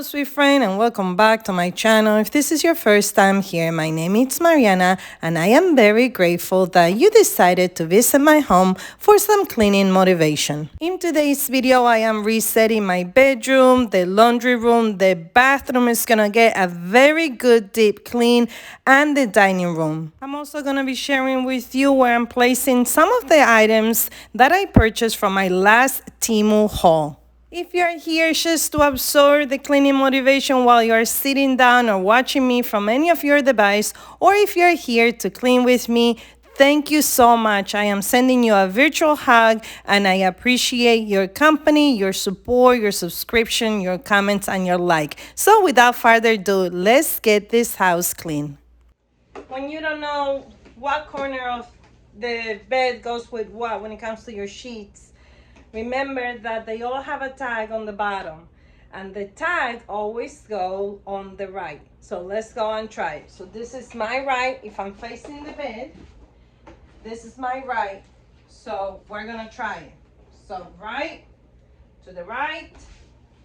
Hello, sweet friend, and welcome back to my channel. If this is your first time here, my name is Mariana, and I am very grateful that you decided to visit my home for some cleaning motivation. In today's video, I am resetting my bedroom, the laundry room, the bathroom is gonna get a very good deep clean, and the dining room. I'm also gonna be sharing with you where I'm placing some of the items that I purchased from my last TEMU haul. If you're here just to absorb the cleaning motivation while you're sitting down or watching me from any of your device, or if you're here to clean with me, thank you so much. I am sending you a virtual hug, and I appreciate your company, your support, your subscription, your comments, and your like. So without further ado, let's get this house clean. When you don't know what corner of the bed goes with what when it comes to your sheets, remember that they all have a tag on the bottom, and the tag always go on the right. So let's go and try it. So this is my right. If I'm facing the bed, this is my right. So we're gonna try it. So right to the right,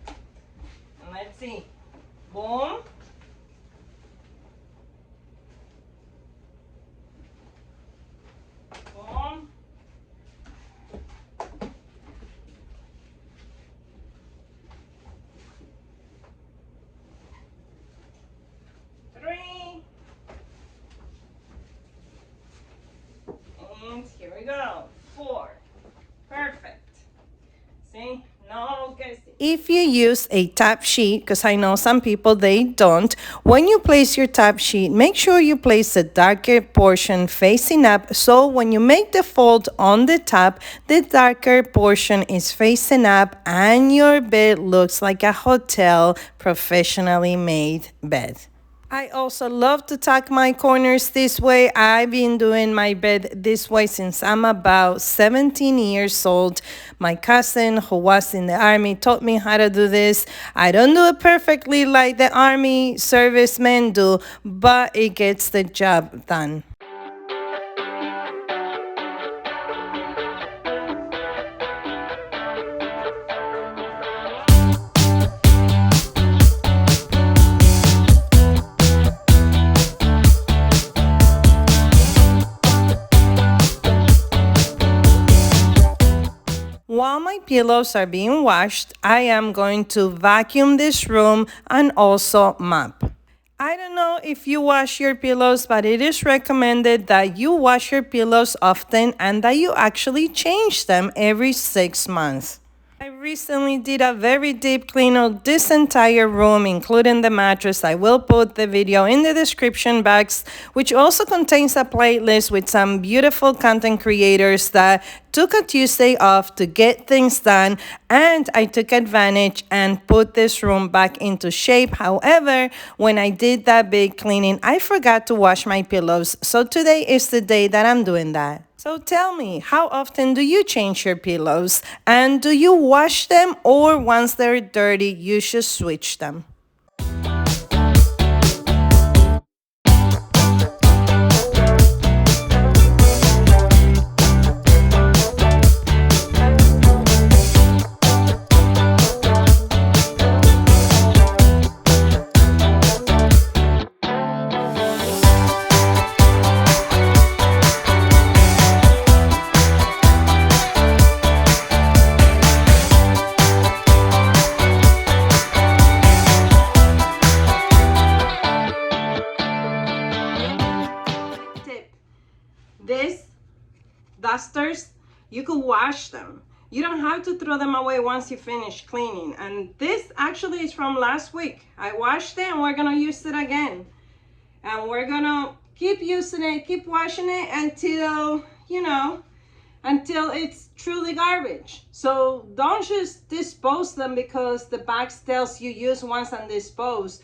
and let's see. Boom. Boom. Here we go. 4. Perfect. See? No guessing. If you use a top sheet, because I know some people they don't, when you place your top sheet, make sure you place the darker portion facing up, so when you make the fold on the top, the darker portion is facing up and your bed looks like a hotel professionally made bed. I also love to tuck my corners this way. I've been doing my bed this way since I'm about 17 years old. My cousin who was in the army taught me how to do this. I don't do it perfectly like the army servicemen do, but it gets the job done. While my pillows are being washed, I am going to vacuum this room and also mop. I don't know if you wash your pillows, but it is recommended that you wash your pillows often and that you actually change them every 6 months. I recently did a very deep clean of this entire room, including the mattress. I will put the video in the description box, which also contains a playlist with some beautiful content creators that took a Tuesday off to get things done, and I took advantage and put this room back into shape. However, when I did that big cleaning, I forgot to wash my pillows, so today is the day that I'm doing that. So tell me, how often do you change your pillows? And do you wash them, or once they're dirty, you should switch them? These dusters, you could wash them. You don't have to throw them away once you finish cleaning. And this actually is from last week. I washed it and we're gonna use it again. And we're gonna keep using it, keep washing it until, until it's truly garbage. So don't just dispose them because the box tells you use once and dispose.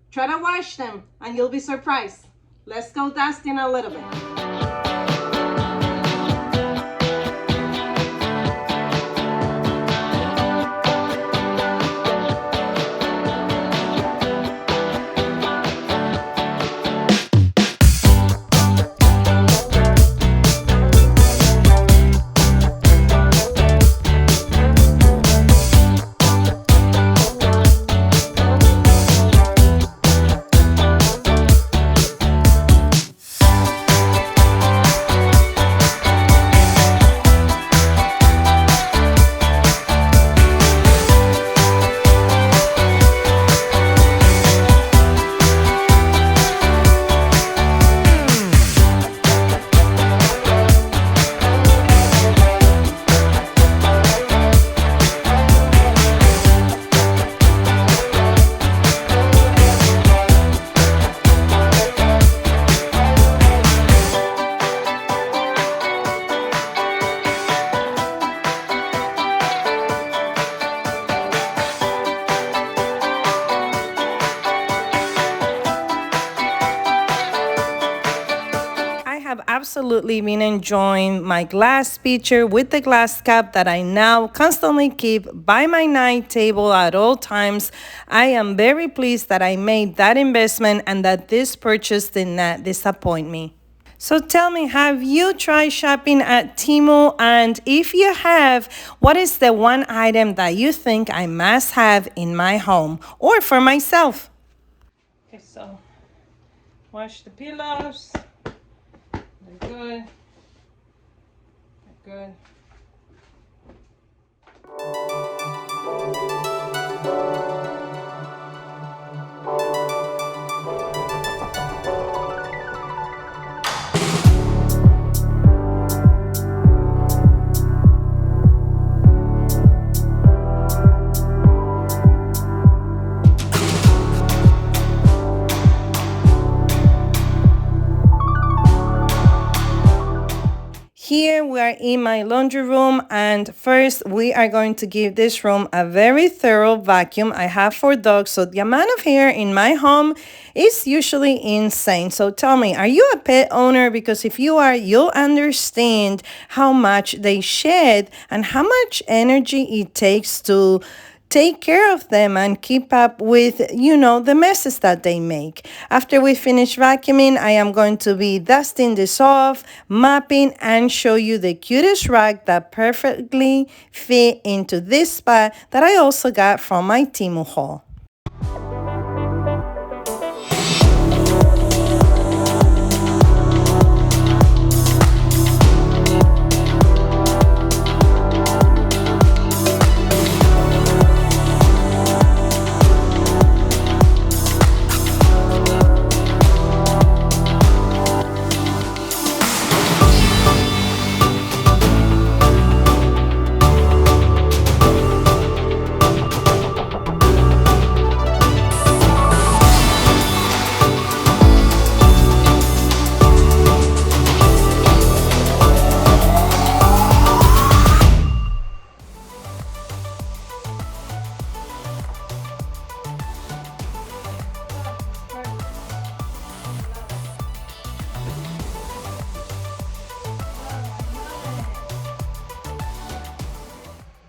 Try to wash them and you'll be surprised. Let's go dusting a little bit. absolutely been enjoying my glass pitcher with the glass cap that I now constantly keep by my night table at all times. I am very pleased that I made that investment and that this purchase did not disappoint me. So tell me, have you tried shopping at TEMU? And if you have, what is the one item that you think I must have in my home or for myself? Okay, so wash the pillows. They're good. They're good. Here we are in my laundry room, and first we are going to give this room a very thorough vacuum. I have 4 dogs, so the amount of hair in my home is usually insane. So tell me, are you a pet owner? Because if you are, you'll understand how much they shed and how much energy it takes to take care of them and keep up with, the messes that they make. After we finish vacuuming, I am going to be dusting this off, mopping, and show you the cutest rag that perfectly fit into this spot that I also got from my TEMU haul.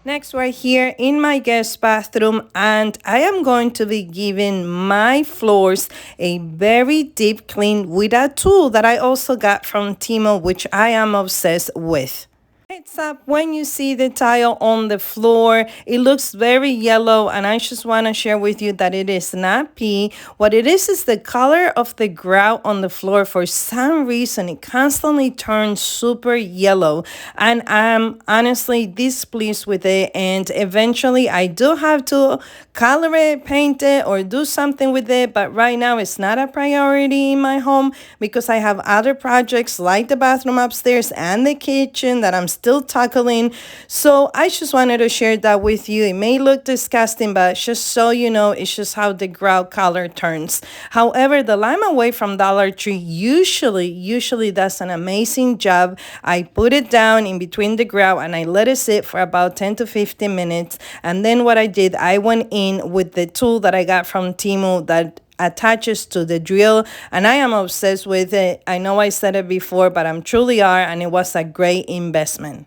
Next, we're here in my guest bathroom, and I am going to be giving my floors a very deep clean with a tool that I also got from TEMU, which I am obsessed with. Heads up, when you see the tile on the floor, it looks very yellow, and I just want to share with you that it is not pee. What it is the color of the grout on the floor. For some reason, it constantly turns super yellow, and I'm honestly displeased with it, and eventually I do have to color it, paint it, or do something with it, but right now it's not a priority in my home because I have other projects like the bathroom upstairs and the kitchen that I'm still tackling. So I just wanted to share that with you. It may look disgusting, but just so you know, it's just how the grout color turns. However, the Lime Away from Dollar Tree usually does an amazing job. I put it down in between the grout and I let it sit for about 10 to 15 minutes. And then what I did, I went in with the tool that I got from TEMU that attaches to the drill, and I am obsessed with it. I know I said it before, but I'm truly are, and it was a great investment.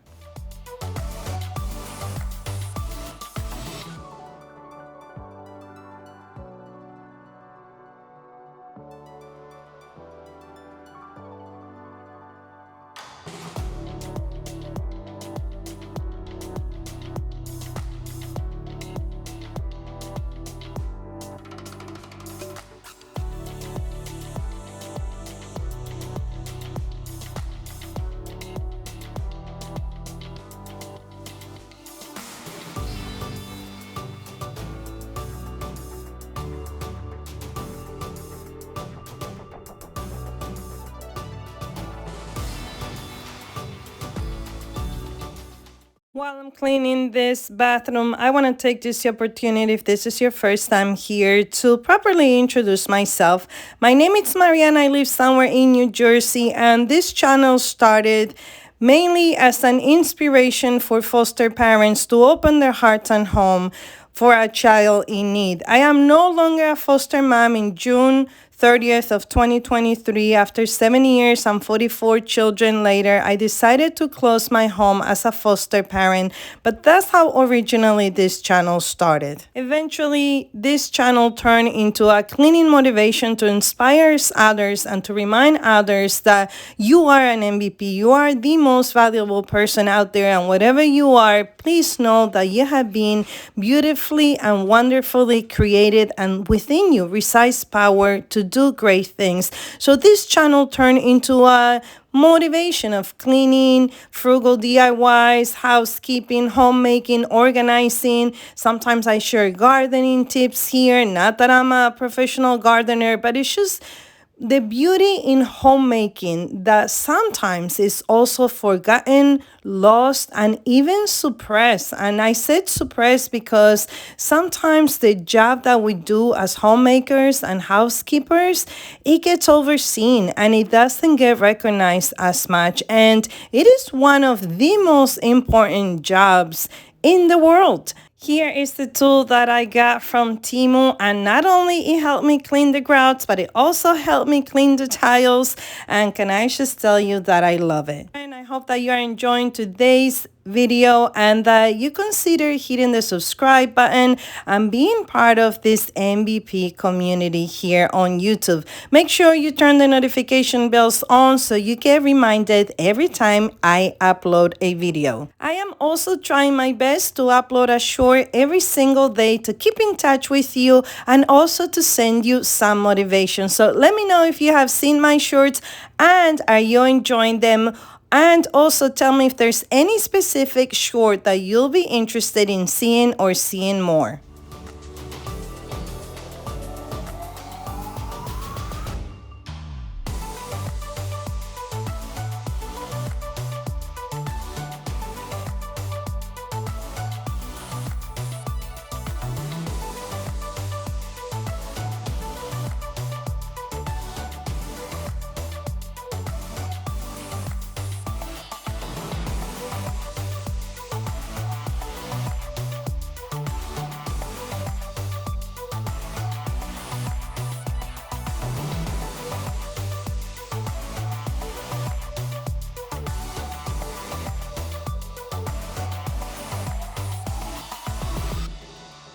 While I'm cleaning this bathroom, I want to take this opportunity, if this is your first time here, to properly introduce myself. My name is Mariana. I live somewhere in New Jersey, and this channel started mainly as an inspiration for foster parents to open their hearts and home for a child in need. I am no longer a foster mom. In June 30th of 2023, after 7 years and 44 children later, I decided to close my home as a foster parent, but that's how originally this channel started. Eventually, this channel turned into a cleaning motivation to inspire others and to remind others that you are an MVP, you are the most valuable person out there, and whatever you are, please know that you have been beautifully and wonderfully created, and within you resides power to do great things. So this channel turned into a motivation of cleaning, frugal DIYs, housekeeping, homemaking, organizing. Sometimes I share gardening tips here. Not that I'm a professional gardener, but it's just the beauty in homemaking that sometimes is also forgotten, lost, and even suppressed. And I said suppressed because sometimes the job that we do as homemakers and housekeepers, it gets overseen and it doesn't get recognized as much. And it is one of the most important jobs in the world. Here is the tool that I got from TEMU, and not only it helped me clean the grouts, but it also helped me clean the tiles, and can I just tell you that I love it. And I hope that you are enjoying today's video and that you consider hitting the subscribe button and being part of this MVP community here on YouTube. Make sure you turn the notification bells on so you get reminded every time I upload a video. I am also trying my best to upload a short every single day to keep in touch with you and also to send you some motivation. So let me know if you have seen my shorts and are you enjoying them. And also tell me if there's any specific short that you'll be interested in seeing or seeing more.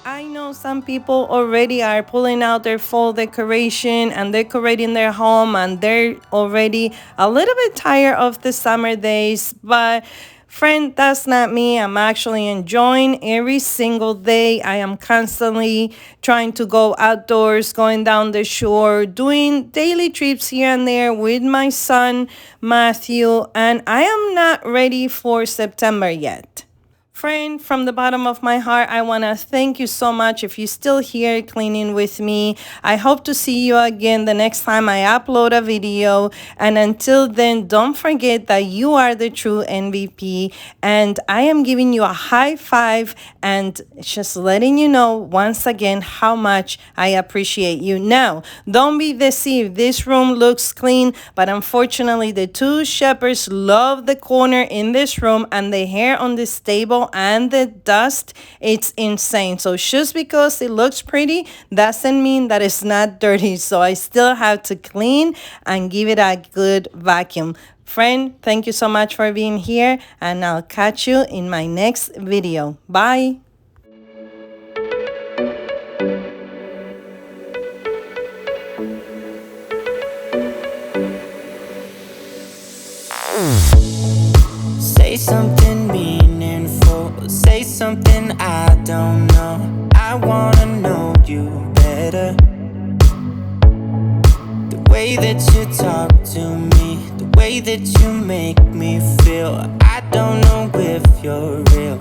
I know some people already are pulling out their fall decoration and decorating their home, and they're already a little bit tired of the summer days, but friend, that's not me. I'm actually enjoying every single day. I am constantly trying to go outdoors, going down the shore, doing daily trips here and there with my son, Matthew, and I am not ready for September yet. Friend, from the bottom of my heart, I want to thank you so much if you're still here cleaning with me. I hope to see you again the next time I upload a video. And until then, don't forget that you are the true MVP. And I am giving you a high five and just letting you know once again how much I appreciate you. Now, don't be deceived. This room looks clean, but unfortunately, the two shepherds love the corner in this room, and the hair on this table and the dust, it's insane. So just because it looks pretty doesn't mean that it's not dirty. So I still have to clean and give it a good vacuum. Friend, thank you so much for being here, and I'll catch you in my next video. Bye. Say something meaningful, say something I don't know. I wanna know you better. The way that you talk to me, the way that you make me feel, I don't know if you're real.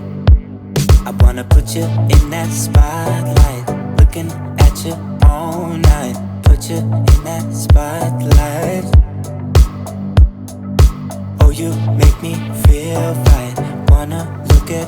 I wanna put you in that spotlight, looking at you all night. Put you in that spotlight. Oh, you make me feel right. Wanna look at